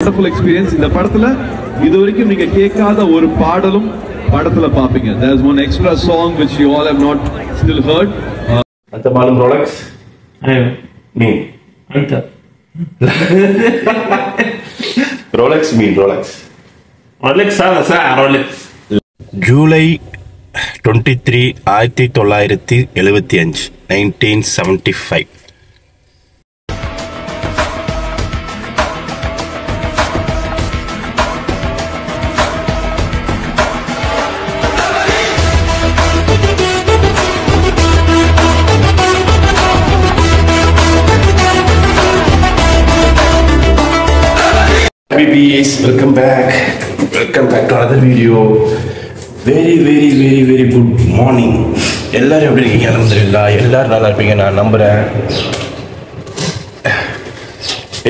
wonderful experience. இந்த படத்துல இதுவரைக்கும் நீங்க கேட்காத ஒரு பாடலும் படத்துல பாப்பீங்க. There's one extra song which you all have not still heard. Anta malum Rolex? Ayo. Me. Anta. Rolex mean Rolex. Rolex sir, Rolex. July 23, 1975. BBs, welcome back to another video. Very good morning. எல்லாரும் எப்படி இருக்கீங்க? அல்ஹம்துலில்லாஹ் எல்லாரும் நல்லா இருப்பீங்க நான் நம்புறேன்.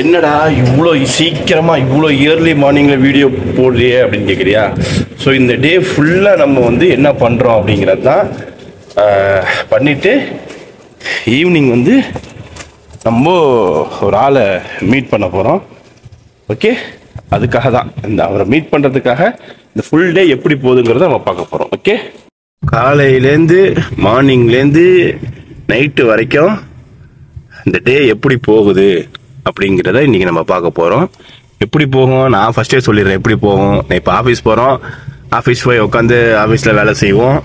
என்னடா இவ்வளோ சீக்கிரமா இவ்வளோ இயர்லி மார்னிங்ல வீடியோ போடுறியே அப்படின்னு கேட்குறியா? ஸோ இந்த டே ஃபுல்லாக நம்ம வந்து என்ன பண்ணுறோம் அப்படிங்கிறது தான் பண்ணிட்டு ஈவினிங் வந்து நம்ம ஒரு ஆளை மீட் பண்ண போகிறோம். ஓகே, அதுக்காக தான் இந்த அவரை மீட் பண்ணுறதுக்காக இந்த ஃபுல் டே எப்படி போகுதுங்கிறத நம்ம பார்க்க போகிறோம். ஓகே, காலையிலேருந்து மார்னிங்லேருந்து நைட்டு வரைக்கும் இந்த டே எப்படி போகுது அப்படிங்கிறத இன்றைக்கி நம்ம பார்க்க போகிறோம். எப்படி போகும் நான் ஃபஸ்ட்டே சொல்லிடுறேன். எப்படி போகும், நான் இப்போ ஆஃபீஸ் போகிறோம். ஆஃபீஸ் போய் உட்காந்து ஆஃபீஸில் வேலை செய்வோம்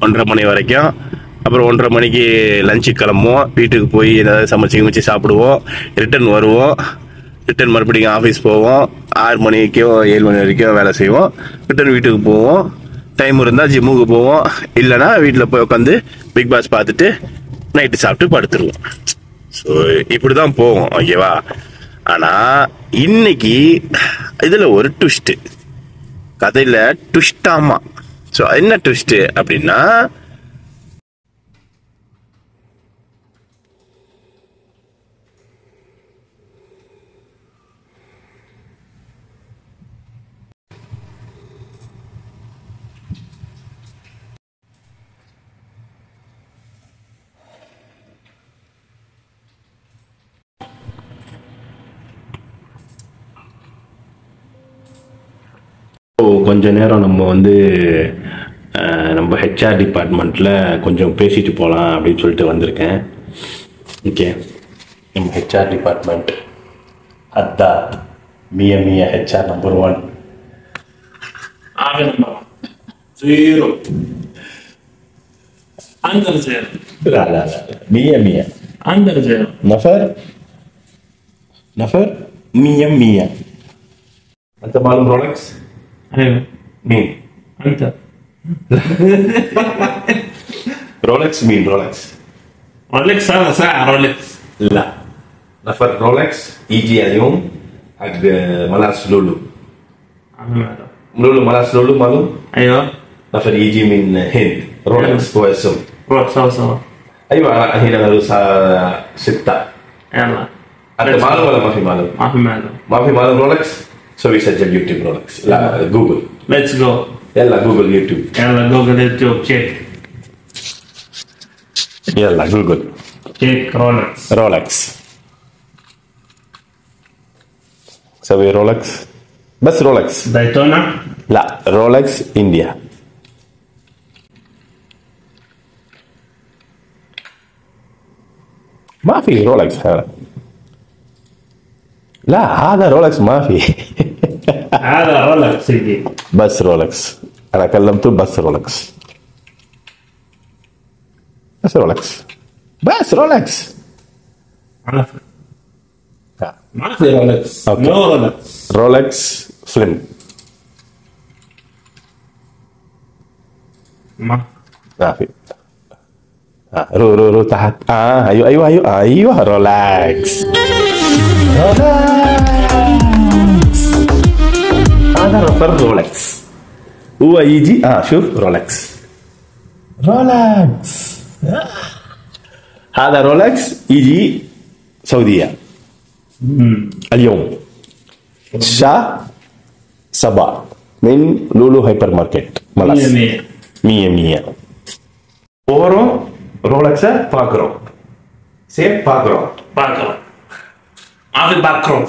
1:30 மணி வரைக்கும். அப்புறம் 1:30 மணிக்கு லஞ்சு கிளம்புவோம். வீட்டுக்கு போய் ஏதாவது சமைச்சு சாப்பிடுவோம். ரிட்டர்ன் வருவோம். ரிட்டர்ன் மறுபடியும் ஆஃபீஸ் போவோம். 6 மணிக்கும் 7 மணி வரைக்கும் வேலை செய்வோம். ரிட்டர்ன் வீட்டுக்கு போவோம். டைம் இருந்தால் ஜிம்முக்கு போவோம். இல்லைனா வீட்டில் போய் உட்காந்து பிக் பாஸ் பார்த்துட்டு நைட்டு சாப்பிட்டு படுத்துருவோம். ஸோ இப்படி தான் போவோம். ஓகேவா? ஆனால் இன்னைக்கு இதில் ஒரு ட்விஸ்ட்டு, கதையில் ட்விஸ்டாமா. ஸோ என்ன ட்விஸ்ட்டு அப்படின்னா, கொஞ்ச நேரம் நம்ம வந்து நம்ம ஹெச்ஆர் டிபார்ட்மெண்ட்டில் கொஞ்சம் பேசிட்டு போகலாம் அப்படின்னு சொல்லிட்டு வந்திருக்கேன். ஓகே, நம்ம ஹெச்ஆர் டிபார்ட்மெண்ட் அத்தா மியா HR number 1 Zero. Under zero. لا مية Under zero. نفر مية أنت معلوم رولكس؟ أيوه. مين؟ أنت. رولكس مين رولكس؟ رولكس هذا ساعة رولكس. لا، نفر رولكس يجي اليوم حق ملاس لولو. لولو ملاس لولو معلوم؟ أيوه. نفر يجي من هند. رولكس هو اسم. روح سوا. أيوه هنا الساعة 6. يلا. أنت معلوم ولا ما في معلوم؟ ما في معلوم رولكس؟ سوي سجل يوتيوب رولكس. لا جوجل. Let's go. يلا جوجل يوتيوب. يلا جوجل يوتيوب check. يلا جوجل. check رولكس. رولكس. سوي رولكس. بس رولكس. دايتونا. لا رولكس إنديا. ما في رولكس هذا. لا هذا رولكس ما في. هذا رولكس يجي. بس رولكس. أنا كلمته بس رولكس. بس رولكس. بس رولكس. ما في رولكس. أوكي. نو رولكس. رولكس فلم. ما في. رو تحت. أيوه رولكس. هذا رفر رولكس. هو يجي شوف رولكس. هذا رولكس يجي سعودية اليوم الساعة 7 من لولو هايبر ماركت ملاس. 100 போகிறோம் ரோலக்ஸை பார்க்குறோம். பார்க்குறோம். அது பாக்குறோம்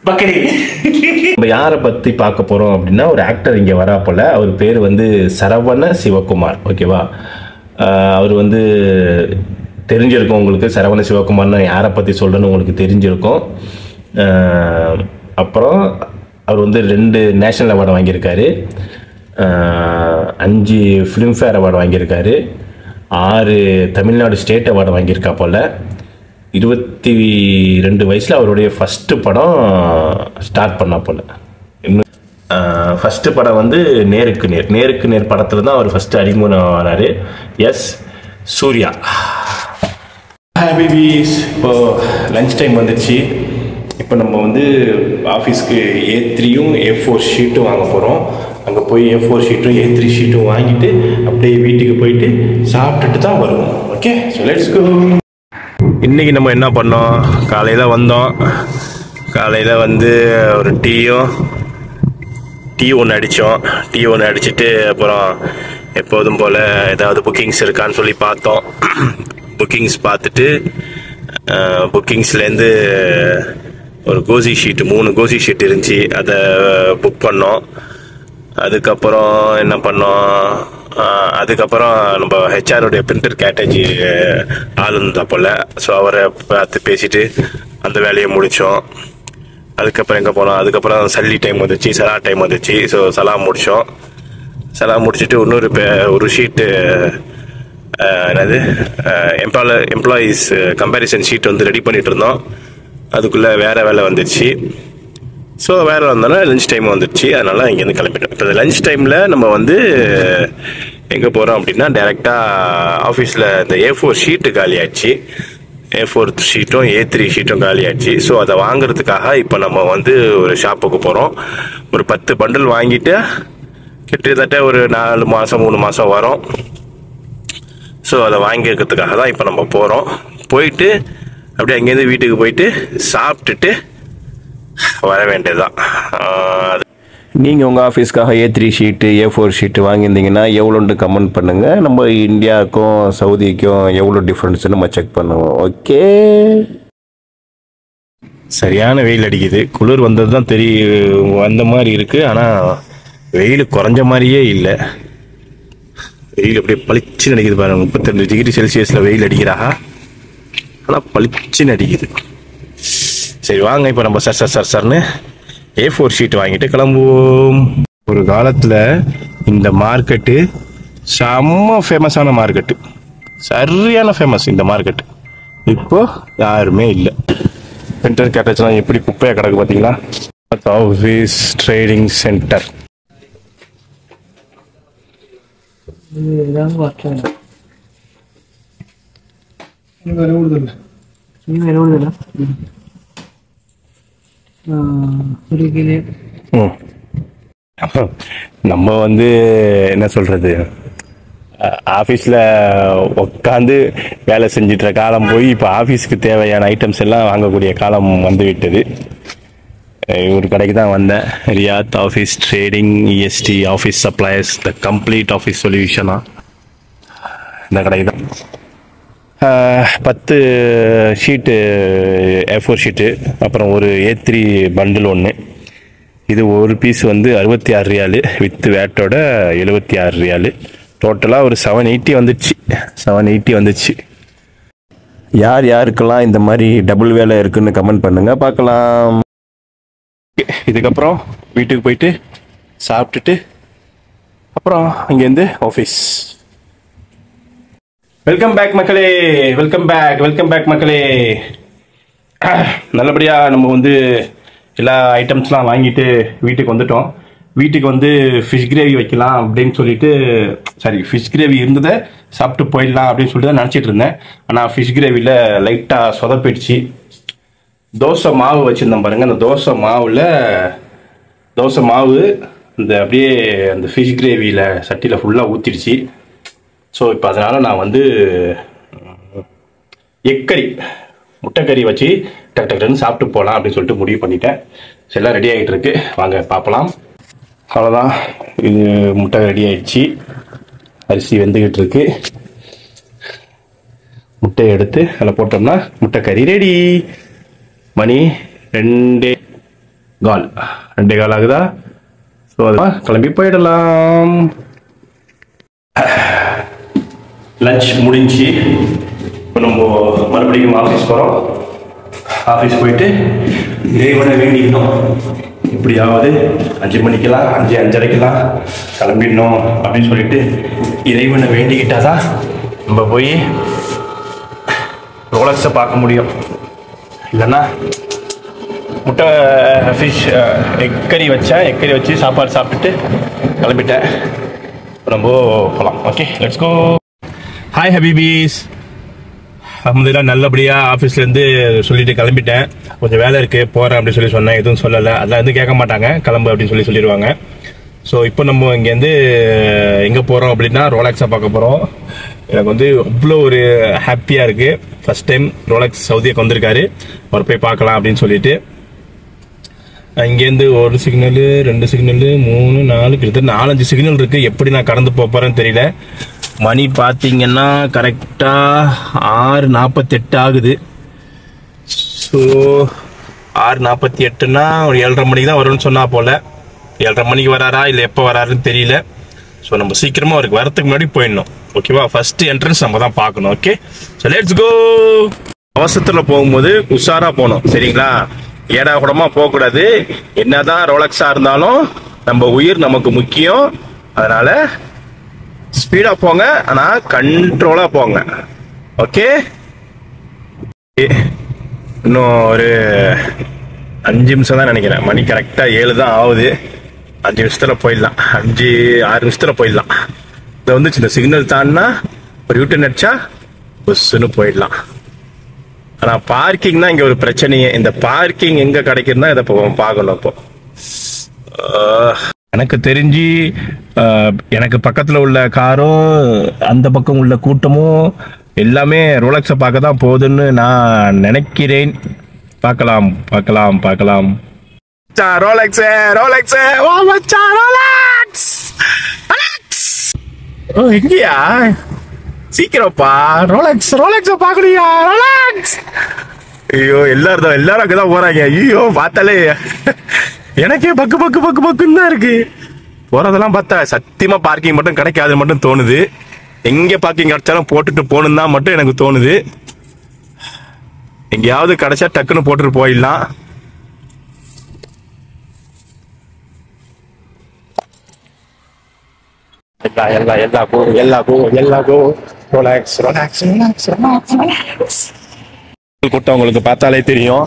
பக்கரி. நம்ம யாரை பற்றி பார்க்க போகிறோம் அப்படின்னா ஒரு ஆக்டர் இங்கே வரா போல். அவர் பேர் வந்து சரவண சிவகுமார். ஓகேவா? அவர் வந்து தெரிஞ்சிருக்கும் உங்களுக்கு. சரவண சிவகுமார்னு யாரை பற்றி சொல்கிறேன்னு உங்களுக்கு தெரிஞ்சிருக்கும். அப்புறம் அவர் வந்து 2 நேஷ்னல் அவார்டு வாங்கியிருக்காரு, 5 ஃபிலிம்ஃபேர் அவார்டு வாங்கியிருக்காரு, 6 தமிழ்நாடு ஸ்டேட் அவார்டு வாங்கியிருக்கா போல். 22 வயசில் அவருடைய ஃபஸ்ட்டு படம் ஸ்டார்ட் பண்ணா போல். இன்னும் ஃபஸ்ட்டு படம் வந்து நேருக்கு நேர் படத்தில் தான் அவர் ஃபஸ்ட்டு அறிமுகம் ஆனார். எஸ் சூர்யா. பேபிஸ், இப்போ லஞ்ச் டைம் வந்துடுச்சு. இப்போ நம்ம வந்து ஆஃபீஸ்க்கு A3யும் A4 ஷீட்டும் வாங்க போகிறோம். அங்கே போய் A4 ஷீட்டும் A3 ஷீட்டும் வாங்கிட்டு அப்படியே வீட்டுக்கு போயிட்டு சாப்பிட்டுட்டு தான் வருவோம். Okay, so let's go. இன்றைக்கி நம்ம என்ன பண்ணோம்? காலையில் வந்தோம். காலையில் வந்து ஒரு டீ ஒன்று அடித்தோம். டீ ஒன்று அடிச்சுட்டு அப்புறம் எப்போதும் போல் ஏதாவது புக்கிங்ஸ் இருக்கான்னு சொல்லி பார்த்தோம். புக்கிங்ஸ் பார்த்துட்டு புக்கிங்ஸ்லேருந்து ஒரு கோசி ஷீட்டு 3 கோசி ஷீட் இருந்துச்சு, அதை புக் பண்ணோம். அதுக்கப்புறம் என்ன பண்ணோம்? அதுக்கப்புறம் நம்ம ஹெச்ஆருடைய பிரிண்டர் கேட்டேஜ் ஆள் இருந்தா போல். ஸோ அவரை பார்த்து பேசிட்டு அந்த வேலையை முடித்தோம். அதுக்கப்புறம் எங்கே போனோம்? அதுக்கப்புறம் சல்லி டைம் வந்துச்சு, சலா டைம் வந்துச்சு. ஸோ சலா முடித்தோம். சலா முடிச்சுட்டு ஒரு ஷீட்டு என்னது எம்ப்ளாயீஸ் கம்பேரிசன் ஷீட் வந்து ரெடி பண்ணிட்டு இருந்தோம். அதுக்குள்ளே வேறு வேலை வந்துடுச்சு. ஸோ வேறு வந்தோன்னா லஞ்ச் டைம் வந்துடுச்சு. அதனால் இங்கேருந்து கிளம்பிட்டோம். இப்போ லஞ்ச் டைமில் நம்ம வந்து எங்கே போகிறோம் அப்படின்னா டேரெக்டாக ஆஃபீஸில் இந்த A4 ஷீட்டு காலி ஆயிடுச்சு. A4 ஷீட்டும் A3 ஷீட்டும் காலி ஆயிடுச்சு. ஸோ அதை வாங்குறதுக்காக இப்போ நம்ம வந்து ஒரு ஷாப்புக்கு போகிறோம். ஒரு 10 பண்டில் வாங்கிட்டு கிட்டத்தட்ட ஒரு 4 மாதம் 3 மாதம் வரும். ஸோ அதை வாங்கிக்கிறதுக்காக தான் இப்போ நம்ம போகிறோம். போயிட்டு அப்படியே அங்கேருந்து வீட்டுக்கு போயிட்டு சாப்பிட்டுட்டு வர வேண்டியதுதான். நீங்கள் உங்கள் ஆஃபீஸ்க்காக A3 ஷீட்டு A4 ஷீட்டு வாங்கியிருந்தீங்கன்னா எவ்வளோன்ட்டு கமெண்ட் பண்ணுங்கள். நம்ம இந்தியாவுக்கும் சவுதிக்கும் எவ்வளோ டிஃப்ரென்ஸ்னு நம்ம செக் பண்ணுவோம். ஓகே. சரியான வெயில் அடிக்குது. குளிர் வந்தது தான் வந்த மாதிரி இருக்குது. ஆனால் வெயில் குறைஞ்ச மாதிரியே இல்லை. வெயில் அப்படியே பளிச்சுன்னு அடிக்குது பாருங்கள். 32 டிகிரி செல்சியஸில் வெயில் அடிக்கிறாங்க. ஆனால் பளிச்சுன்னு அடிக்குது. சரி வாங்க, இப்போ நம்ம சர்னு A4 ஷீட் வாங்கிட்டு கிளம்புவோம். ஒரு காலத்தில் இந்த மார்க்கெட்டு செம்ம ஃபேமஸான மார்க்கெட்டு, சரியான ஃபேமஸ் இந்த மார்க்கெட்டு. இப்போ யாருமே இல்லை. பிரிண்டர் கேட்டேஜ்லாம் எப்படி குப்பையாக கிடக்கு பார்த்தீங்களா? Office trading centre. நம்ம வந்து என்ன சொல்றது, ஆஃபீஸில் உட்காந்து வேலை செஞ்சிட்ற காலம் போய் இப்போ ஆஃபீஸுக்கு தேவையான ஐட்டம்ஸ் எல்லாம் வாங்கக்கூடிய காலம் வந்து விட்டது. ஒரு கடைக்கு தான் வந்தேன். Riyadh office trading EST office suppliers, the complete office சொல்யூஷனா இந்த கடைக்கு தான். 10 ஷீட்டு A4 ஷீட்டு, அப்புறம் ஒரு A3 பண்டில் ஒன்று. இது ஒரு பீஸ் வந்து 66 ரியாலு, வித் வேட்டோட 76 ரியாலு. டோட்டலாக ஒரு 780 வந்துச்சு. 780 வந்துச்சு. யார் யாருக்கெல்லாம் இந்த மாதிரி டபுள் வேலை இருக்குன்னு கமெண்ட் பண்ணுங்க பார்க்கலாம். இதுக்கப்புறம் வீட்டுக்கு போயிட்டு சாப்பிட்டுட்டு அப்புறம் அங்கேருந்து ஆஃபீஸ். வெல்கம் பேக் மக்களே, வெல்கம் பேக் மக்களே. நல்லபடியாக நம்ம வந்து எல்லா ஐட்டம்ஸ்லாம் வாங்கிட்டு வீட்டுக்கு வந்துட்டோம். வீட்டுக்கு வந்து ஃபிஷ் கிரேவி வைக்கலாம் அப்படின்னு சொல்லிட்டு, சாரி ஃபிஷ் கிரேவி இருந்ததை சாப்பிட்டு போயிடலாம் அப்படின்னு சொல்லிட்டு தான் நினச்சிட்டு இருந்தேன். ஆனால் ஃபிஷ் கிரேவியில் லைட்டாக சொதப்பிடுச்சு. தோசை மாவு வச்சுருந்தேன் பாருங்கள். அந்த தோசை மாவு இந்த அப்படியே அந்த ஃபிஷ் கிரேவியில் சட்டியில் ஃபுல்லாக ஊற்றிடுச்சு. ஸோ இப்போ அதனால் நான் வந்து எக்கறி முட்டைக்கறி வச்சு டக்குன்னு சாப்பிட்டு போகலாம் அப்படின்னு சொல்லிட்டு முடிவு பண்ணிட்டேன். எல்லாம் ரெடி ஆகிட்டு இருக்கு, வாங்க பார்க்கலாம். அவ்வளோதான், இது முட்டை ரெடி ஆகிடுச்சு. அரிசி வெந்துக்கிட்டு இருக்கு. முட்டையை எடுத்து அதில் போட்டோம்னா முட்டைக்கறி ரெடி. மணி 2:15 ஆகுதா? ஸோ அதான் கிளம்பி போயிடலாம். லஞ்ச் முடிஞ்சு இப்போ நம்ம மறுபடியும் ஆஃபீஸ் போகிறோம். ஆஃபீஸ் போயிட்டு இறைவனை வேண்டிக்கணும், இப்படியாவது 5 மணிக்கெல்லாம் 5:30க்கெல்லாம் கிளம்பிடணும் அப்படின்னு சொல்லிட்டு இறைவனை வேண்டிக்கிட்டாதான் நம்ம போய் ரோலக்ஸை பார்க்க முடியும். இல்லைன்னா முட்டை ஃபிஷ் எக் கறி வச்சு சாப்பாடு சாப்பிட்டுட்டு கிளம்பிட்டேன். நம்ம போகலாம். Okay, let's go. ஹாய் ஹபீபீஸ். அஹமதுல்லா நல்லபடியாக ஆஃபீஸ்லேருந்து சொல்லிட்டு கிளம்பிட்டேன். கொஞ்சம் வேலை இருக்குது, போகிறேன் அப்படின்னு சொல்லி சொன்னேன். எதுவும் சொல்லலை. அதெல்லாம் எதுவும் கேட்க மாட்டாங்க, கிளம்பு அப்படின்னு சொல்லிடுவாங்க. ஸோ இப்போ நம்ம இங்கேருந்து எங்கே போகிறோம் அப்படின்னா ரோலக்ஸை பார்க்க போகிறோம். எனக்கு வந்து அவ்வளோ ஒரு ஹாப்பியாக இருக்குது. ஃபஸ்ட் டைம் ரோலக்ஸ் சவுதிக்கு வந்திருக்காரு, அவர் போய் பார்க்கலாம் அப்படின்னு சொல்லிட்டு. இங்கேருந்து 1 சிக்னலு 2 சிக்னலு 3 4 கிட்டத்தட்ட 4-5 சிக்னல் இருக்குது. எப்படி நான் கடந்து போகிறேன்னு தெரியல. மணி பார்த்தீங்கன்னா கரெக்டாக 6:48 ஆகுது. ஸோ 6:48ன்னா ஒரு 7:30 மணிக்கு தான் வரும்னு சொன்னா போல். 7:30 மணிக்கு வராரா இல்லை எப்போ வராருன்னு தெரியல. ஸோ நம்ம சீக்கிரமாக அவருக்கு வரத்துக்கு முன்னாடி போயிடணும். ஓகேவா? ஃபர்ஸ்ட் என்ட்ரன்ஸ் நம்ம தான் பார்க்கணும். Okay, so let's go. அவசரத்தில் போகும்போது உஷாராக போகணும், சரிங்களா? ஏடா கூடமா போகக்கூடாது. என்னதான் ரோலக்ஸாக இருந்தாலும் நம்ம உயிர் நமக்கு முக்கியம். அதனால ஸ்பீடா போங்க, ஆனா கண்ட்ரோலா போங்க. ஓகே, இன்னும் ஒரு 5 நிமிஷம் தான் நினைக்கிறேன். மணி கரெக்டா 7 தான் ஆகுது. 5 நிமிஷத்துல போயிடலாம். 5-6 நிமிஷத்துல போயிடலாம். இதை வந்து சின்ன சிக்னல் தாண்டினா ஒரு யூட்டன் அடிச்சா பஸ்ஸுன்னு போயிடலாம். ஆனா பார்க்கிங் தான் இங்க ஒரு பிரச்சனையே. இந்த பார்க்கிங் எங்க கிடைக்குதுன்னா இதை பார்க்கணும். இப்போ எனக்கு தெரிஞ்சு எனக்கு பக்கத்தில் உள்ள காரும் அந்த பக்கம் உள்ள கூட்டமும் எல்லாமே ரோலக்ஸை பார்க்க தான் போகுதுன்னு நான் நினைக்கிறேன். பார்க்கலாம். ரோலக்ஸ் எங்கயா சீக்கிரப்பா, ரோலக்ஸை பார்க்கலையா? ரோலக்ஸ். ஐயோ, எல்லாரும் அங்கதான் போறாங்க. ஐயோ, பார்த்தாலே எனக்கே பக்குன்னு தான் இருக்கு. போறதெல்லாம் பார்த்தா சத்தியமா பார்க்கிங் மட்டும் கிடைக்காதுன்னு மட்டும் தோணுது. எங்க பார்க்கிங் கிடைச்சாலும் போட்டுட்டு போகணும் தான் மட்டும் எனக்கு தோணுது. எங்கேயாவது கிடைச்சா டக்குன்னு போட்டுட்டு போயிடலாம். கூட்டம் உங்களுக்கு பார்த்தாலே தெரியும்.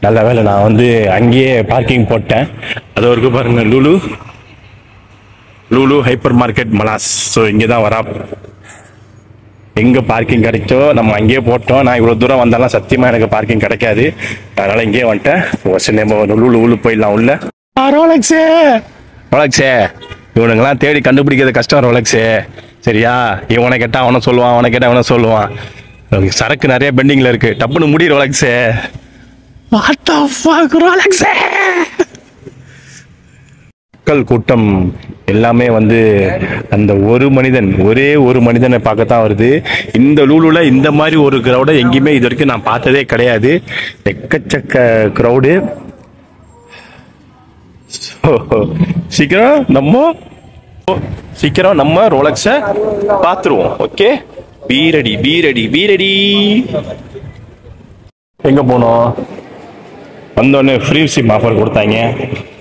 நல்ல வேலை நான் வந்து அங்கேயே பார்க்கிங் போட்டேன். அது வரைக்கும் பாருங்க, Lulu hyper market Mala's. So இங்கே தான் வரா. எங்கே பார்க்கிங் கிடைச்சோ நம்ம அங்கேயே போட்டோம். நான் இவ்வளோ தூரம் வந்தாலும் சத்தியமாக எனக்கு பார்க்கிங் கிடைக்காது. அதனால இங்கேயே வந்துட்டேன். நம்ம லூலு போயிடலாம் உள்ள. ரோலக்ஸே இவனுங்கெல்லாம் தேடி கண்டுபிடிக்கிறது கஷ்டம். ரோலக்ஸே சரியா? இவனை கேட்டா அவனை சொல்லுவான், அவனை கேட்டா அவனை சொல்லுவான். சரக்கு நிறைய பெண்டிங்ல இருக்கு. டப்புன்னு முடி ரோலக்ஸே. மக்கள் கூட்டம் எல்லாமே வந்து அந்த ஒரே ஒரு மனிதனை பார்க்கத்தான் வருது. இந்த லூலுல இந்த மாதிரி ஒரு கிரௌட எங்கேயுமே இது வரைக்கும் நான் பார்த்ததே கிடையாது. எக்கச்சக்க கிரௌடு. சீக்கிரம் நம்ம ரோலக்ஸை பார்த்துருவோம். Okay, be ready. எங்க போனோம்? வந்தோடனே ஃப்ரீ சிம் ஆஃபர் கொடுத்தாங்க.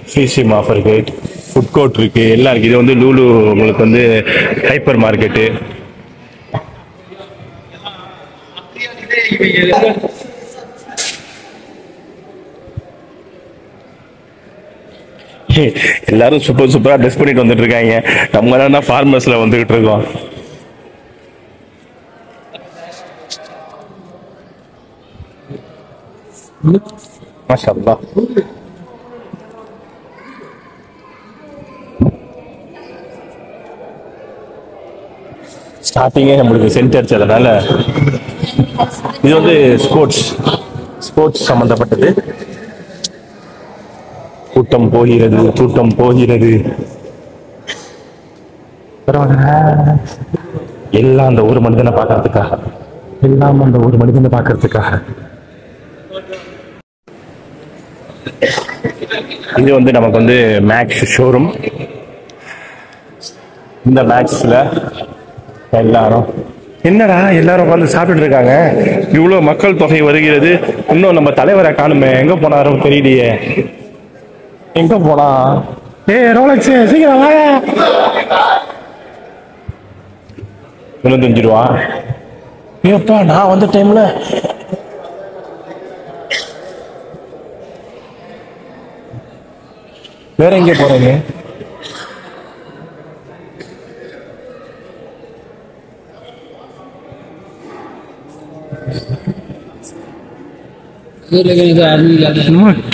ஃப்ரீ சிம் ஆஃபர் இருக்கு, ஃபுட் கோர்ட் இருக்கு, எல்லாம் இருக்கு. இது வந்து லூலு உங்களுக்கு வந்து ஹைப்பர் மார்க்கெட்டு. எல்லாரும் சூப்பரா ட்ரெஸ் பண்ணிட்டு வந்துட்டு இருக்காங்க. நம்ம என்ன ஃபார்மர்ஸ்ல வந்துகிட்டு இருக்கோம். மாஷாஅல்லாஹ். ஸ்டார்டிங்கே நம்மளுக்கு சென்ட் அடிச்சதுனால இது வந்து ஸ்போர்ட்ஸ் சம்பந்தப்பட்டது. கூட்டம் போகிறது. எல்லாம் அந்த ஒரு மனிதனை பார்க்கறதுக்காக, எல்லாம் அந்த ஒரு மனிதனை பார்க்கறதுக்காக. இது வந்து நமக்கு வந்து மேக்ஸ் ஷோரூம். இந்த மேக்ஸ்ல எல்லாரும் என்னடா எல்லாரும் உட்காந்து சாப்பிட்டு இருக்காங்க, இவ்வளவு மக்கள் தொகை வருகிறது, இன்னும் நம்ம தலைவரை காணுமே, எங்க போனாரும் தெரியலையே, எங்க போனா? ரோலக்ஸ் சீக்கிரம் வாங்க. 95 ரூபா. ஏப்பா நான் வந்த டைம்ல வேற எங்க போறீங்க?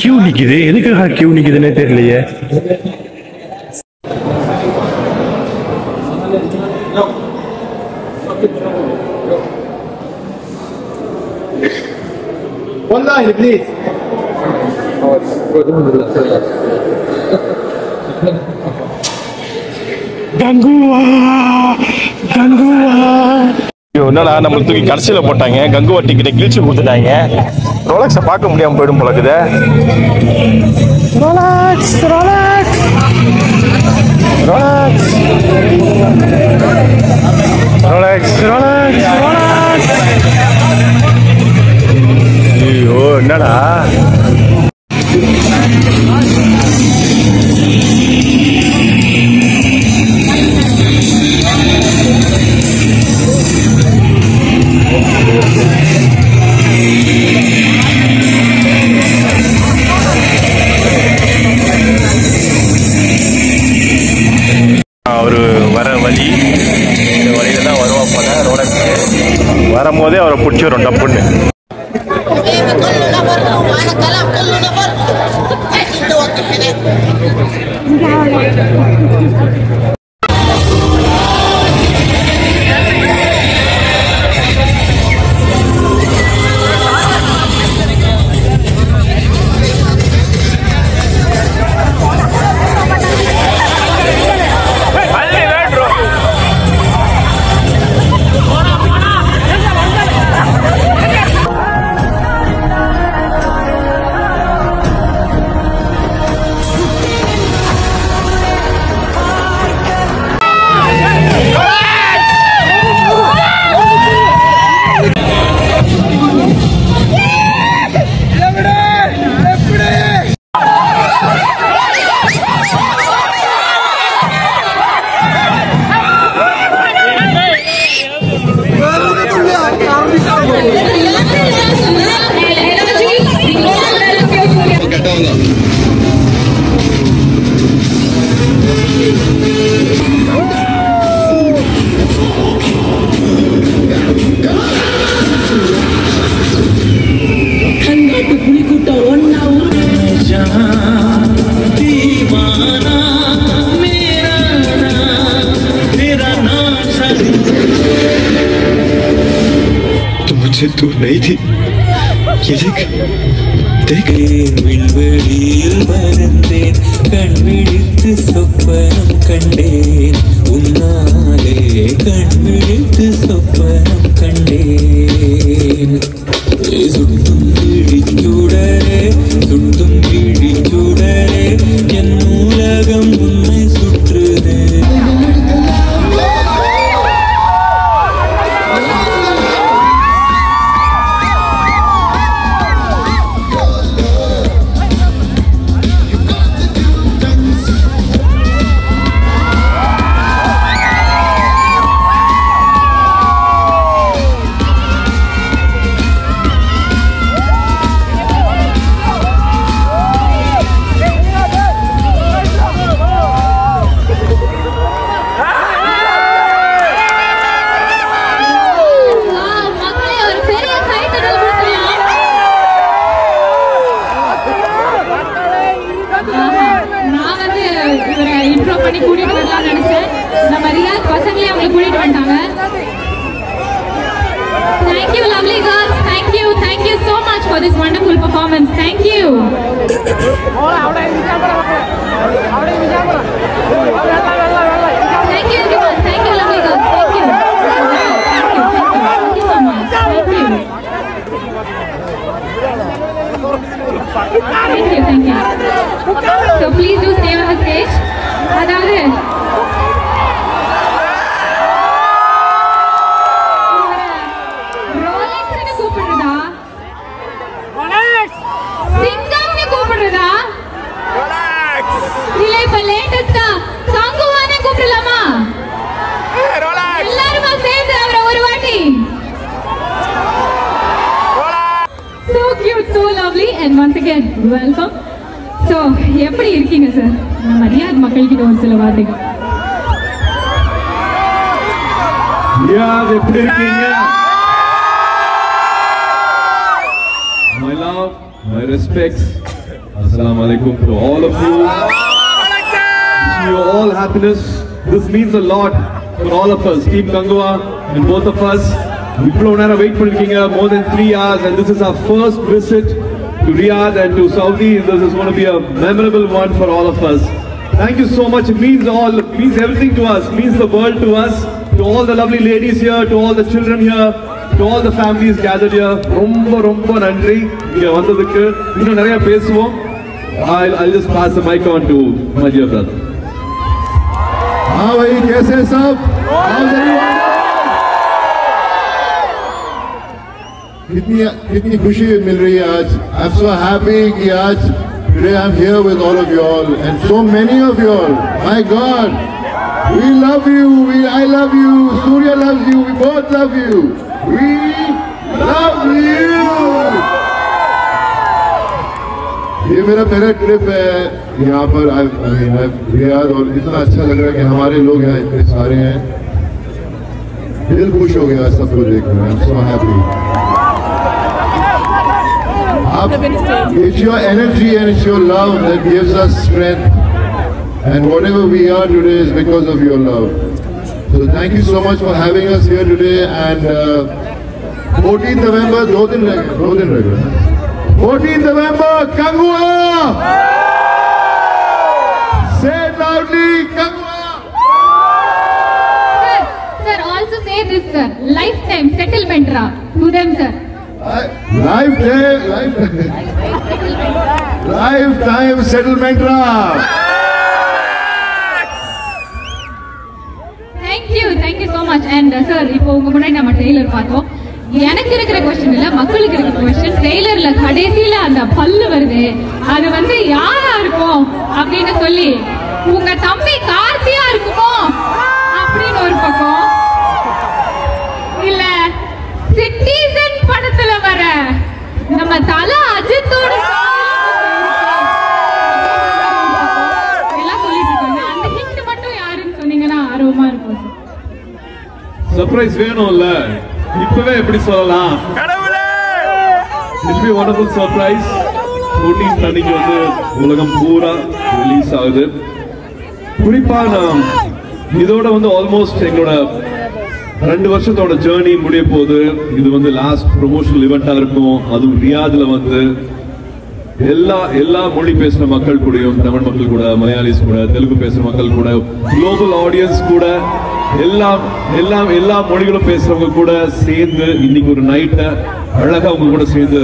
கியூ நிக்குது, எதுக்காக கியூ நிக்குதுன்னே தெரியலையே. என்னடா நம்மளுக்கு தூக்கி கடைசியில போட்டாங்க, கங்குவா டிக்கெட்டை கிழிச்சு கொடுத்துட்டாங்க. ரோலக்ஸை பார்க்க முடியாம போயிடும் போலக்குது. Rolex Rolex Rolex Rolex Rolex Rolex. ஐயோ என்னடா அவரு வர வழி, இந்த வழியில தான் வருவோம் போல. ரோலக்ஸ் வரும்போதே அவரை பிடிச்சிடும் டப்புன்னு. तू नहीं थी, ये देख விண்வெளியில் மறந்தேன், கண் விழித்து சொப்பனம் கண்டேன், உன்னாலே கண் விழித்து சொப்பனம் கண்டேன். சுட்டும் விழிச்சுடரே, சுட்டும் விழிச்சுடரே, என் உலகம் உன்னை சுற்றுதே. Thank you, lovely girls. Thank you so much for this wonderful performance. Thank you. Thank you, everyone. Thank you. So please do stay on the stage. அதாவது ரோலெக்ஸ்னு கூப்பிடுறதா, சிங்கம்னு கூப்பிடுறதா, இல்ல இப்ப லேட்டஸ்டா கங்குவானே கூப்பிடலாமா? எல்லாரும் சேர்ந்து அவரை ஒரு வாட்டி. So cute, so lovely, and once again welcome. So எப்படி இருக்கீங்க சார்? நம்ம ரியாத் மக்கள்கிட்ட ஒரு சில வார்த்தைகள். ரியாத் எப்படி இருக்கீங்க? My love, my respects. Assalamu alaikum to all of you. Wishing you all happiness. This means a lot for all of us, Team Kangwa and both of us. இவ்வளவு நேரம் wait பண்ணிருக்கீங்க, more than 3 hours, and this is our first visit to Riyadh and to Saudi. This is going to be a memorable one for all of us. Thank you so much. It means everything to us, means the world to us, to all the lovely ladies here, to all the children here, to all the families gathered here. ரொம்ப நன்றி இங்க வந்ததுக்கு. இன்னும் நிறைய பேசுவோம். I'll just pass the mic on to my dear brother. हाँ भाई, कैसे हैं सब? कितनी खुशी मिल रही है आज. I'm so happy कि आज today I'm here with all of you all and so many of you all. My God, we love you. I love you. Surya loves you. We both love you. We love you. ये मेरा पहला trip है यहाँ पर. Riyadh, और इतना अच्छा लग रहा है कि हमारे लोग यहाँ इतने सारे हैं. दिल खुश हो गया सबको देखकर. I'm so happy. It's your energy and it's your love that gives us strength, and whatever we are today is because of your love. So thank you so much for having us here today. And 14th November, 14th November, Kangwa! Say it loudly, Kangwa! Sir, also say this, sir. Lifetime settlement ra to them, sir. Lifetime settlement ra. Thank you so much. And sir, இப்போ உங்க முன்னாடி நம்ம trailer பார்த்தோம். எனக்கு இருக்கிற question இல்ல, மக்களுக்கு இருக்கிற क्वेश्चन. ட்ரெய்லர்ல கடைசில அந்த பல்லு வருது, அது வந்து யாரா இருக்கும் அப்படின்னு சொல்லி, உங்க தம்பி கார்த்தியா இருக்குமோ அப்படின்னு ஒரு பக்கம், இல்ல சிட்டிசன் படத்துல வர நம்ம தல அஜித்தோட எல்லாம் சொல்லிட்டு இருக்காங்க. அந்த ஹிண்ட் மட்டும் யாருன்னு சொன்னீங்கன்னா ஆர்வமா இருக்கும். சர்ப்ரைஸ் வேணும்ல, இப்பவே எப்படி சொல்லலாம்? It will be a wonderful surprise. 14th அன்னைக்கு வந்து உலகம் பூரா ரிலீஸ் ஆகுது. குறிப்பா நான் இதோட வந்து ஆல்மோஸ்ட் எங்களோட 2 வருஷத்தோட ஜேர்னி முடிய போகுது. இது வந்து லாஸ்ட் ப்ரொமோஷனல் இவெண்டா இருக்கும். அதுவும் ரியாத்ல வந்து எல்லா மொழி பேசுற மக்கள் கூடயும், தமிழ் மக்கள் கூட, மலையாளிஸ் கூட, தெலுங்கு பேசுற மக்கள் கூட, குளோபல் ஆடியன்ஸ் கூட, எல்லா மொழிகளும் பேசுறவங்க கூட சேர்ந்து இன்னைக்கு ஒரு நைட்டை அழகா அவங்க கூட சேர்ந்து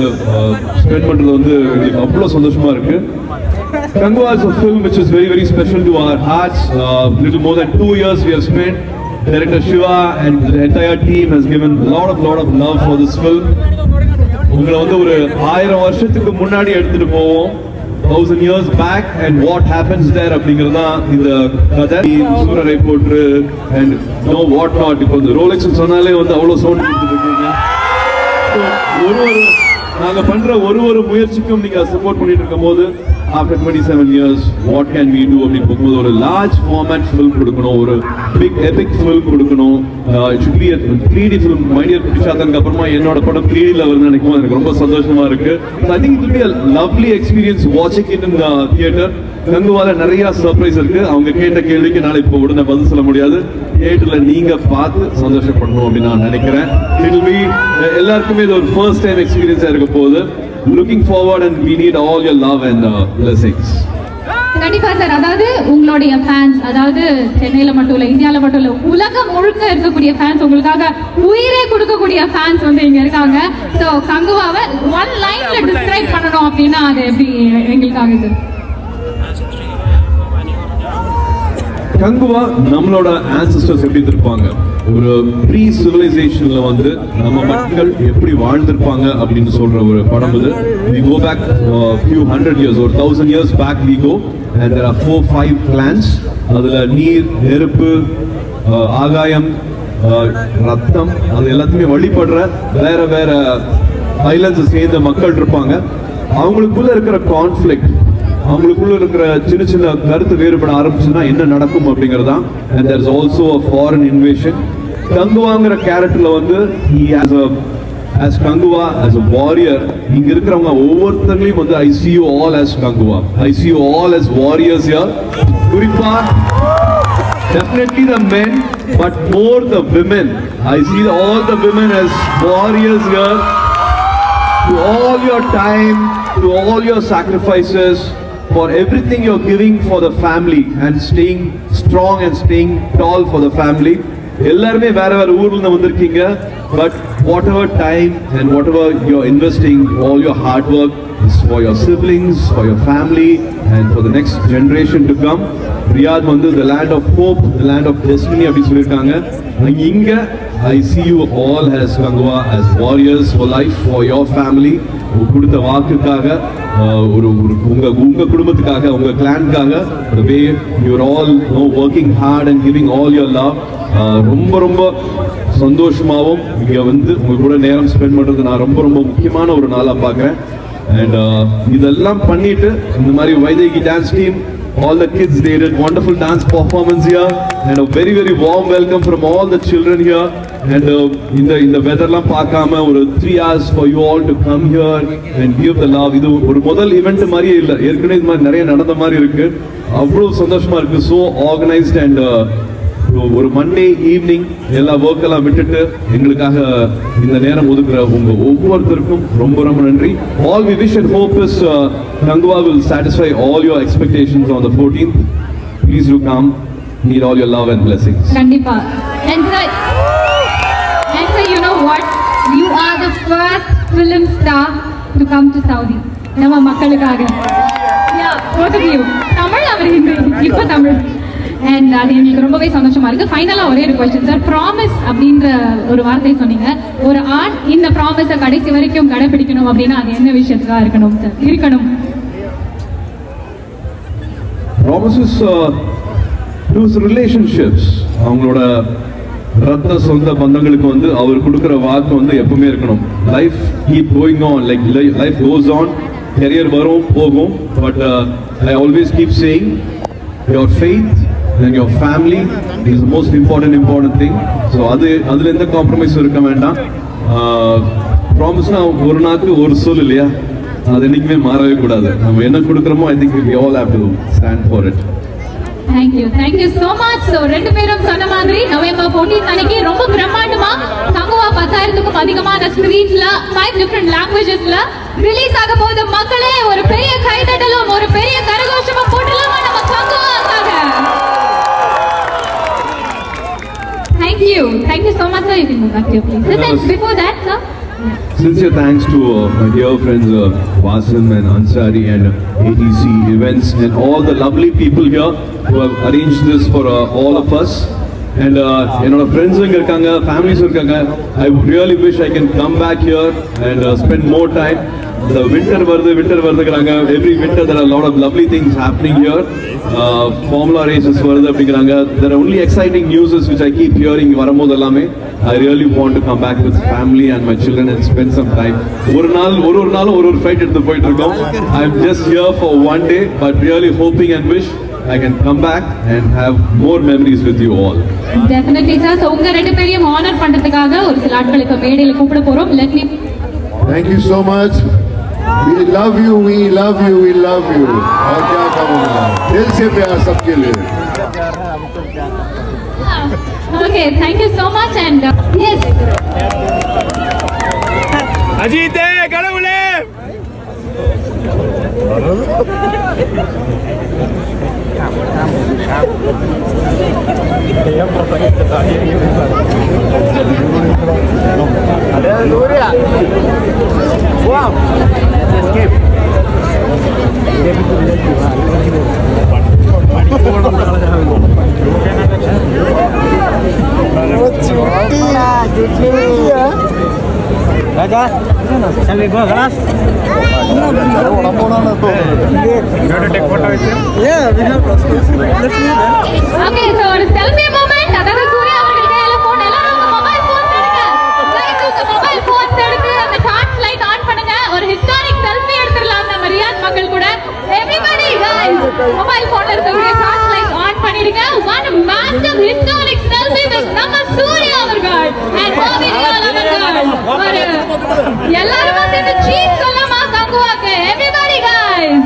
ஸ்பெண்ட் பண்றது வந்து எங்களுக்கு அவ்வளவு சந்தோஷமா இருக்கு. Kangwa is a film which is very special to our hearts. Little more than 2 years we have spent. Director Shiva and the entire team has given a lot of love for this film. உங்களை வந்து ஒரு 1000 வருஷத்துக்கு முன்னாடி எடுத்துட்டு போவோம், 1000 years back, and what happens there அப்படிங்கறதா இந்த கதை. சூரரை போற்று and no what not. இப்போ இந்த ரோலெக்ஸ் சொன்னாலே வந்து அவ்வளவு சவுண்ட் கொடுத்துட்டு இருக்கீங்க. நாங்க பண்ற ஒரு முயற்சிக்கும் நீங்க சப்போர்ட் பண்ணிட்டு இருக்கும்போது, after 27 years what can we do அப்படி போகும்போது ஒரு large format film கொடுக்கணும், ஒரு big epic film கொடுக்கணும். It should be a 3D film. My dear Prishadhanக்கு அப்புறமா என்னோட படம் 3D ல வருதுன்னு நினைக்கும்போது எனக்கு ரொம்ப சந்தோஷமா இருக்கு. So I think it will be a lovely experience watching it in the theater. கங்குவால நிறைய சர்ப்ரைஸ் இருக்கு. அவங்க கேட்ட கேள்விக்கு நாளை இப்போ உடனே பதில் சொல்ல முடியாது. தியேட்டர்ல நீங்க பார்த்து சந்தோஷப்படணும் அப்படின்னு நான் நினைக்கிறேன். It will be எல்லாருக்குமே இது ஒரு first time experience இருக்க போகுது. Looking forward and we need all your love and blessings. கண்டிப்பா சார். அதாவது உங்களுடைய ஃபேன்ஸ், அதாவது சென்னையில மட்டும் இல்ல, இந்தியால மட்டும் இல்ல, உலகம் முழுக்க இருக்கக்கூடிய ஃபேன்ஸ், உங்களுக்காக உயிரே கொடுக்கக்கூடிய ஃபேன்ஸ் வந்து இங்க இருக்காங்க. சோ கங்குவாவை ஒன் லைன்ல டிஸ்கிரைப் பண்ணணும் அப்படின்னா அது எப்படி எங்களுக்காக சார்? கங்குவா நம்மளோட ஆன்செஸ்டர்ஸ் எப்படி இருப்பாங்க, ஒரு ப்ரீ சிவிலைசேஷன்ல வந்து நம்ம மக்கள் எப்படி வாழ்ந்திருப்பாங்க அப்படின்னு சொல்ற ஒரு படம் இது. We go back few hundred years or 1000 years back we go and there are 4-5 clans. அதுல நீர், நெருப்பு, ஆகாயம், ரத்தம், அது எல்லாத்தையுமே வழிபடுற வேற வேற ஐலண்ட்ஸ் சேர்ந்த மக்கள் இருப்பாங்க. அவங்களுக்குள்ள இருக்கிற கான்ஃப்ளிக்ட், அவங்களுக்குள்ள இருக்கிற சின்ன சின்ன கருத்து வேறுபட ஆரம்பிச்சுன்னா என்ன நடக்கும் அப்படிங்கறதா. and there is also a foreign invasion. கங்குவாங்கிற கேரக்டர்ல வந்து he as Kangua, as a warrior, இங்க இருக்கிறவங்க ஒவ்வொருத்தங்களையும் வந்து I see you all as Kangua, I see you all as warriors here. குறிப்பா definitely the men but more the women, I see all the women as warriors here. To all your time, to all your sacrifices, for everything you're giving for the family and staying strong and staying tall for the family. எல்லாருமே வேற வேற ஊர்ல இருந்து வந்திருக்கீங்க, but whatever time and whatever you're investing, all your hard work is for your siblings, for your family and for the next generation to come. Riyadh வந்து the land of hope, the land of destiny அப்படி சொல்லியிருக்காங்க. இங்க I see you all as Kangua, as warriors for life, for your family. கொடுத்த வாக்குக்காக, ஒரு உங்க குடும்பத்துக்காக, உங்க கிளான்காக, the way you're all working hard and giving all your love. ரொம்ப ரொம்ப சந்தோஷமாவும் இங்க வந்து உங்க கூட நேரம் ஸ்பெண்ட் பண்றது நான் ரொம்ப ரொம்ப முக்கியமான ஒரு நாளா பார்க்கிறேன். and இதெல்லாம் பண்ணிட்டு இந்த மாதிரி Vaidehi dance team, all the kids, they did wonderful dance performance here and a very very warm welcome from all the children here. and in the weather லாம் பார்க்காம ஒரு 3 hours for you all to come here and give the love. இது ஒரு முதல் event மாதிரியே இல்ல, ஏற்கனவே இது மாதிரி நிறைய நடந்த மாதிரி இருக்கு. அவ்வளவு சந்தோஷமா இருக்கு. so organized and ஒரு மண்டே ஈவினிங் எல்லா ஒர்க் எல்லாம் விட்டுட்டு எங்களுக்காக இந்த நேரம் ஒதுக்குற உங்க ஒவ்வொருத்தருக்கும் ரொம்ப ரொம்ப நன்றி. all we wish and hope is Kangua will satisfy all your expectations on the 14th. please do come, need all your love and blessings. கண்டிப்பா. and sir, you know what, you are the first film star to come to Saudi நம்ம மக்களுக்காக. yeah, both of you. Tamil அவர் ஹிந்தி, இப்ப Tamil. and அது எங்களுக்கு ரொம்பவே சந்தோஷமா இருக்கு. ஃபைனலா ஒரே ஒரு क्वेश्चन சார். ப்ராமிஸ் அப்படின்ற ஒரு வார்த்தை சொன்னீங்க. ஒரு ஆண் இந்த ப்ராமிஸை கடைசி வரைக்கும் கடைபிடிக்கணும் அப்படின்னா அது என்ன விஷயத்துக்காக இருக்கணும் சார்? இருக்கணும் promises to relationships, அவங்களோட ரத்த சொந்த பந்தங்களுக்கு வந்து அவர் கொடுக்கிற வாக்கு வந்து எப்பவுமே இருக்கணும். Life keep going on, like life goes on, career வரும் போகும், but I always keep saying your faith and your family is the most important thing. so அதுல எந்த காம்ப்ரமைஸும் இருக்க வேண்டாம். ப்ராமிஸ்னா ஒரு நாக்கு ஒரு சொல் இல்லையா, அது என்னைக்குமே மாறவே கூடாது. நம்ம என்ன கொடுக்குறோமோ I think we all have to stand for it. thank you so much. so ரெண்டு பேரும் சொன்ன மாதிரி நவம்பர் 14 அன்னைக்கு ரொம்ப பிரம்மாண்டமா கங்குவா 10,000க்கும் அதிகமான ஸ்கிரீன்ஸ்ல 5 டிஃபரண்ட் லாங்குவேஜஸ்ல ரிலீஸ் ஆக போகுது. மக்களே ஒரு பெரிய கைதட்டலும் ஒரு பெரிய கரகோஷமும் போடலாமா நம்ம கங்குவாக்காக? thank you so much sir. you can go back to your place. and before that sir, sincere thanks to my dear friends Wasim and Ansari and ATC events and all the lovely people here who have arranged this for all of us. and என்னோட friends இங்க இருக்காங்க, families இருக்காங்க. I really wish I can come back here and spend more time. the winter வருதுங்கறாங்க. every winter there are a lot of lovely things happening here. formula races வருது அப்படிங்கறாங்க. there are only exciting news which I keep hearing வரும்போது எல்லாமே. I really want to come back with family and my children and spend some time. ஒரு நாள் ஒரு fight எடுத்து போயிட்டு இருக்கோம். I'm just here for one day but really hoping and wish I can come back and have more memories with you all. definitely sir. so உங்க ரெண்டு பேரையும் honour பண்றதுக்காக ஒரு சில ஆட்களை இப்ப மேடையில கூப்பிட போறோம். let me thank you so much. we love you, we love you, we love you. और क्या कहूँगा, दिल से प्यार सबके लिए. okay, thank you so much. and yes, அஜித்தே கடவுளே Okay, so ஒரு selfie moment. அதாவது சூர்யா அவர்கள் கையில phone எல்லாரும் உங்க mobile phones எடுங்க. Guys, உங்க mobile phones எடுத்து அந்த torch light on பண்ணுங்க. ஒரு historic selfie எடுத்துடலாம் நம்ம ரியாத் மக்கள் கூட. Everybody, guys, mobile phone எடுத்து torch light on பண்ணிடுங்க. One massive historic selfie with நம்ம சூர்யா அவர்கள் and Bobby Deol அவர்கள். எல்லாரும் சேர்ந்து cheese சொல்லமா கங்குவாக்கு. Everybody, guys.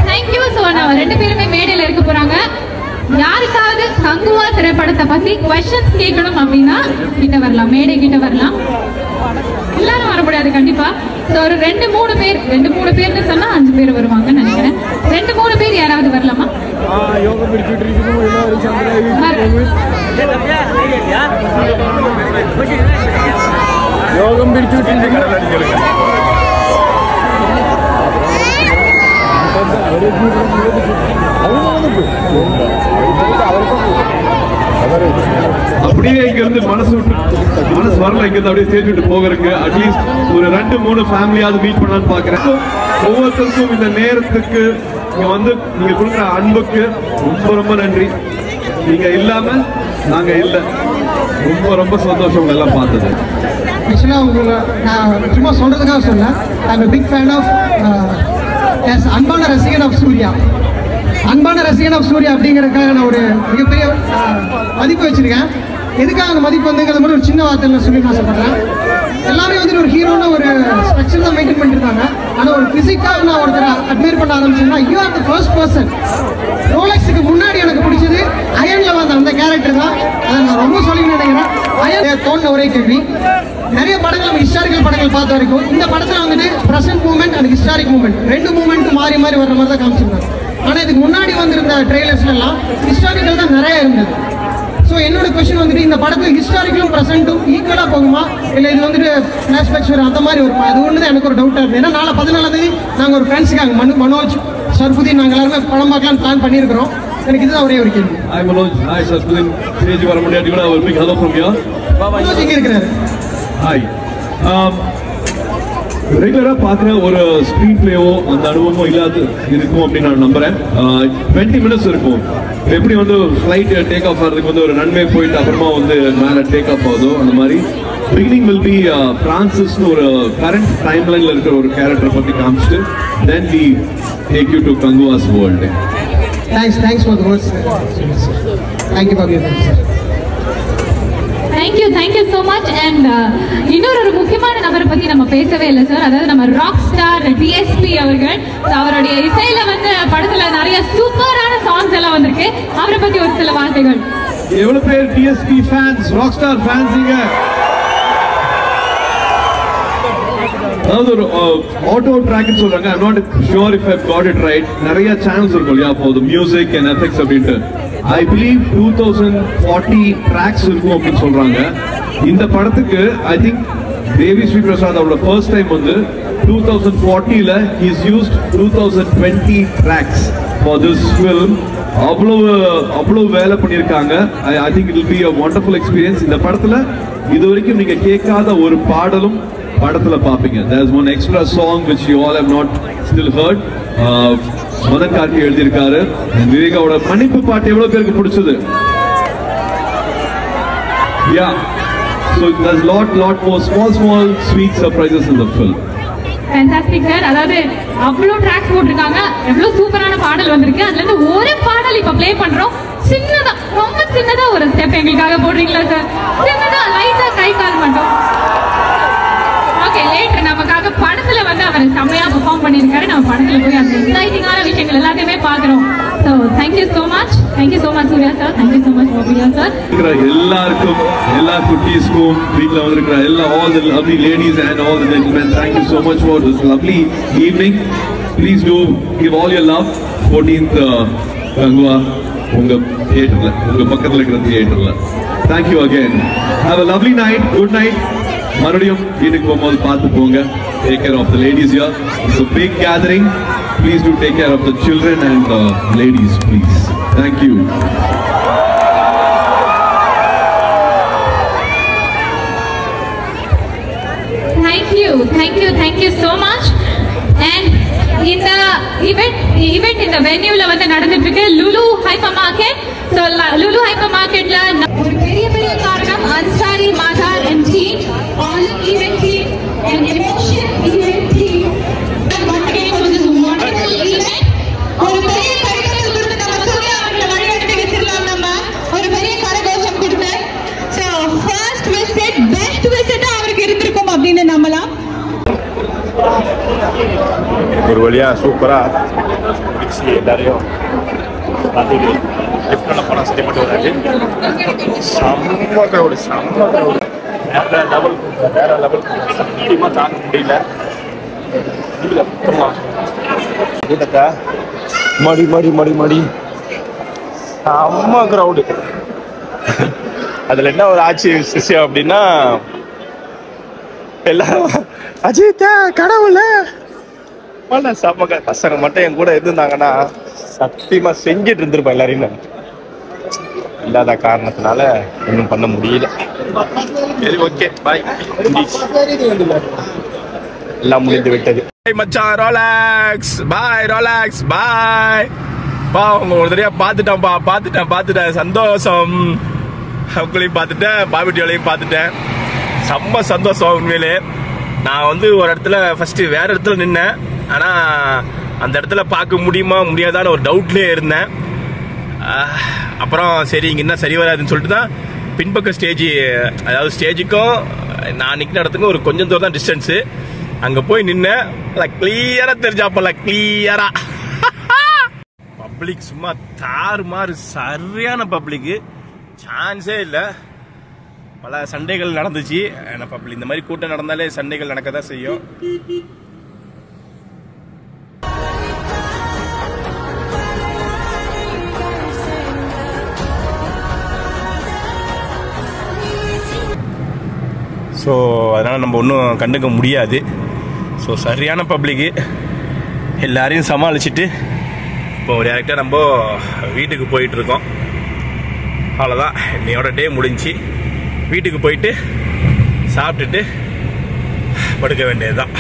Thank you. So now ரெண்டு பேருமே மேடையில இருக்க போறாங்க. யாருக்காவது கங்குவா திரைப்படத்தை பத்தி questions கேட்கணும் அப்படின்னா கிட்ட வரலாம், மேடை கிட்ட வரலாம். எல்லாரும் வர முடியாது கண்டிப்பா. So ஒரு 2-3 பேர்னு சொன்னா 5 பேர் வருவாங்கன்னு நினைக்கிறேன். 2-3 பேர் யாராவது வரலாமா? யோகம் அப்படியே இங்க இருந்து மனசு வரல, இங்க இருந்து அப்படியே ஸ்டேஜ் விட்டு போகிறதுக்கு அட்லீஸ்ட் ஒரு 2-3 ஃபேமிலியாவது மீட் பண்ணலான்னு பாக்குறேன். ஒவ்வொருத்தருக்கும் இந்த நேரத்துக்கு இங்க வந்து நீங்க கொடுக்குற அன்புக்கு ரொம்ப ரொம்ப நன்றி. நீங்க இல்லாம நாங்க இல்ல. ரொம்ப ரொம்ப சந்தோஷம் உங்க எல்லாம் பார்த்தது. ஆக்சுவலாக உங்களை நான் சும்மா சொல்றதுக்காக சொன்னேன். I am big fan of அன்பான ரசிகன் ஆஃப் சூர்யா. அன்பான ரசிகன் ஆஃப் சூர்யா அப்படிங்கிறதுக்காக நான் ஒரு மிகப்பெரிய மதிப்பு வச்சிருக்கேன். எதுக்காக அந்த மதிப்பு வந்துங்கிறது மட்டும் ஒரு சின்ன வார்த்தையில் சொல்லி நான் சொல்கிறேன். எல்லாமே வந்துட்டு ஒரு ஹீரோன்னு ஒரு ஸ்ட்ரக்சர் தான் மெயின்டைன் பண்ணிருக்காங்க. ஆனால் ஒரு ஃபிசிக்காக நான் ஒருத்தரை அட்மையர் பண்ண ஆரம்பிச்சேன்னா you are the first person. ரோலெக்ஸுக்கு முன்னாடி எனக்கு பிடிச்சது அயன்ல வந்த அந்த கேரக்டர் தான். அதை நான் ரொம்ப சொல்லி நினைக்கிறேன். அயன் தோணுன ஒரே கேள்வி, நிறைய படங்கள் நம்ம ஹிஸ்டாரிக்கல் படங்கள் பார்த்த வரைக்கும் இந்த படத்தில் வந்துட்டு present moment and historic moment ரெண்டு மூமெண்ட்டும் மாறி மாறி வர்ற மாதிரி தான் காமிச்சிருந்தாங்க. ஆனால் இதுக்கு முன்னாடி வந்திருந்த ட்ரெய்லர்ஸ்லாம் ஹிஸ்டாரிக்கல் தான் நிறைய இருந்தது. ஸோ என்னோட கொஸ்டின் வந்துட்டு இந்த படத்தில் ஹிஸ்டாரிக்கலும் ப்ரெசென்ட்டும் ஈக்குவலாக போகுமா, இல்லை இது வந்துட்டு ஃப்ளாஷ்பேக்ஸ் வரும் அந்த மாதிரி வருமா? அது ஒன்று தான் எனக்கு ஒரு டவுட்டாக இருக்குது. ஏன்னா நாளை 14ஆம் தேதி நாங்கள் ஒரு ஃப்ரெண்ட்ஸுக்காக மனோஜ் சர்ஃபுதீன் நாங்கள் எல்லாருமே படம் பார்க்கலான்னு பிளான் பண்ணியிருக்கிறோம். எனக்கு இதுதான் ஒரே ஒரு கேள்வி. Hi Manoj, hi Sarfudin. Stage வர முடியாது கூட ஒரு big hello from you. Manoj எங்கே இருக்கிறாரு? ஹாய். ரெகுலராக பார்க்குற ஒரு ஸ்க்ரீன் பிளேவோ அந்த அனுபவமோ இல்லாத இருக்கும் அப்படின்னு நான் நம்புறேன். 20 minutes இருக்கும். எப்படி வந்து ஃப்ளைட் டேக் ஆஃப் ஆகிறதுக்கு வந்து ஒரு ரன்வே போயிட்டு அப்புறமா வந்து மேலே டேக் ஆஃப் ஆகுதோ அந்த மாதிரி பிகினிங் வில் பி பிரான்சிஸ்னு ஒரு கரண்ட் டைம் லைனில் இருக்கிற ஒரு கேரக்டரை பற்றி காமிச்சிட்டு then we take you to Kanguva's world. Thanks for the words. Thank you for your time, sir. Thank you so much. And இன்னொரு முக்கியமான நபரை பத்தி நம்ம பேசவே இல்லை சார். அதாவது நம்ம ராக் ஸ்டார் டிஎஸ்பி அவர்கள். அவருடைய இசையில வந்து படத்துல நிறைய சூப்பரான சாங்ஸ் எல்லாம் வந்திருக்கு. அவரை பத்தி ஒரு சில வார்த்தைகள். எவ்வளவு பேர் DSP fans, rock star fans இங்க? அதாவது ஒரு ஆட்டோ ட்ராக்னு சொல்றாங்க. I'm not sure if I got it right. நிறைய சேனல்ஸ் இருக்கும் இல்லையா for the music and effects அப்படின்ட்டு. ஐ பிலீவ் 2040 ட்ராக்ஸ் இருக்கும் அப்படின்னு சொல்றாங்க. இந்த படத்துக்கு ஐ திங்க் தேவி ஸ்ரீ பிரசாத் அவரோட ஃபர்ஸ்ட் டைம் வந்து 2040ல is used 2020 tracks for this film. அவ்வளவு வேலை பண்ணியிருக்காங்க. I think it will be a wonderful experience. இந்த படத்துல இது வரைக்கும் நீங்க கேட்காத ஒரு பாடலும் படத்துல பாப்பீங்க. There's one extra song which you all have not still heard. Madan Gargi எழுதியிருக்காரு. விவேகாவோட மன்னிப்பு பாட்டு எவ்வளவு பேருக்கு பிடிச்சது? Yeah. So there's lot more small sweet surprises in the film. Fantastic sir. அதாவது அவ்வளோ ட்ராக்ஸ் போட்டிருக்காங்க. எவ்வளவு சூப்பரான பாடல் வந்திருக்கு. அதுல இருந்து ஒரு பாடல் இப்ப ப்ளே பண்றோம். சின்னதா, ரொம்ப சின்னதா ஒரு ஸ்டெப் எங்களுக்காக போடுறீங்களா சார்? சின்னதா லைட்டா கை கால் மட்டும். ஓகே, லேட்டர் நமக்காக படத்துல வந்து அவர் செம்மையா பெர்ஃபார்ம் பண்ணியிருக்காரு. நம்ம படத்துல போய் அந்த எக்ஸைட்டிங்கான விஷயங்கள் எல்லாத்தையுமே பாக்குறோம். So thank you so much. Thank you so much, Surya sir. Thank you so much, Bobby sir. எல்லாருக்கும் எல்லா குட்டீஸ்க்கும் வீட்டில் வந்திருக்கிற all the lovely ladies and all the gentlemen, thank you so much for this lovely evening. Please do give all your love 14th Gangua உங்க தியேட்டர்ல, உங்க பக்கத்துல இருக்கிற தியேட்டர்ல. Thank you again. Have a lovely night. Good night. மறுபடியும் வீட்டுக்கு போகும்போது பார்த்து போங்க. Take care of the ladies here. It's a big gathering. Please do take care of the children and ladies, please. Thank you. Thank you so much. And in the event in the venue la வந்து நடந்துட்டு இருக்கு Lulu Hypermarket. So Lulu Hypermarket la ஒரு பெரிய காரணம் Ansari Madhar and team, all event team and emotion event team. Once again for this wonderful event. ஒரு பெரிய கைதட்டல் கொடுத்து நம்ம சூர்யா அவர்களை வழிநடத்தி வச்சிரலாம். நம்ம ஒரு பெரிய கரகோஷம் கொடுத்து. So first visit, best visit அவருக்கு இருந்திருக்கும் அப்படின்னு நம்பலாம். ஒரு வழியா சூப்பரா பிடிச்சி எல்லாரையும் பார்த்துட்டு லிஃப்ட்ல போனால் சரிப்பட்டு வராது. செம்ம க்ரௌடு வேற லெவல் சத்தியமாக தாங்க முடியல. கூட்டத்தை மடி செம்ம க்ரௌடு. அதில் என்ன ஒரு ஆட்சி விஷயம் அப்படின்னா எல்லாரும் அஜித் கடவுள செம்ம பசங்க மட்டும் என் கூட இருந்தாங்கன்னா சத்தியமா செஞ்சுட்டு இருந்திருப்பேன் எல்லாரையும். இல்லாத காரணத்தினால ஒன்றும் பண்ண முடியல. சரி, ஓகே, பாய். எல்லாம் முடிந்து விட்டது. மச்சான் ரோலாக்ஸ் பாய். பா உங்க ஒரு தடவையா பார்த்துட்டேன். சந்தோஷம். அவங்களையும் பார்த்துட்டேன், பாபிட்டியோலையும் பார்த்துட்டேன். செம்ம சந்தோஷம் உண்மையிலே. நான் வந்து ஒரு இடத்துல ஃபர்ஸ்ட் வேற இடத்துல நின்னேன். ஆனால் அந்த இடத்துல பார்க்க முடியுமா முடியாதான்னு ஒரு டவுட்லேயே இருந்தேன். அப்புறம் சரி இங்கே என்ன சரி வராதுன்னு சொல்லிட்டு தான் பின்பக்க ஸ்டேஜ், அதாவது ஸ்டேஜுக்கும் நான் நிற்கிற இடத்துக்கும் ஒரு கொஞ்சம் தூரம் தான் டிஸ்டன்ஸு. அங்கே போய் நின்னேன். கிளியராக தெரிஞ்சாப்பல கிளியராக பப்ளிக் சும்மா தாறுமாறு சரியான பப்ளிக்கு, சான்ஸே இல்லை. பல சண்டைகள் நடந்துச்சு. பப்ளிக் இந்த மாதிரி கூட்டம் நடந்தாலே சண்டைகள் நடக்க தான் செய்யும். ஸோ அதனால் நம்ம ஒன்றும் கண்டுக்க முடியாது. ஸோ சரியான பப்ளிக்கு எல்லாரையும் சமாளிச்சுட்டு இப்போ டேரெக்டாக நம்ம வீட்டுக்கு போயிட்டுருக்கோம். அவ்வளோதான், இன்னையோட டே முடிஞ்சு. வீட்டுக்கு போயிட்டு சாப்பிட்டுட்டு படுக்க வேண்டியது தான்.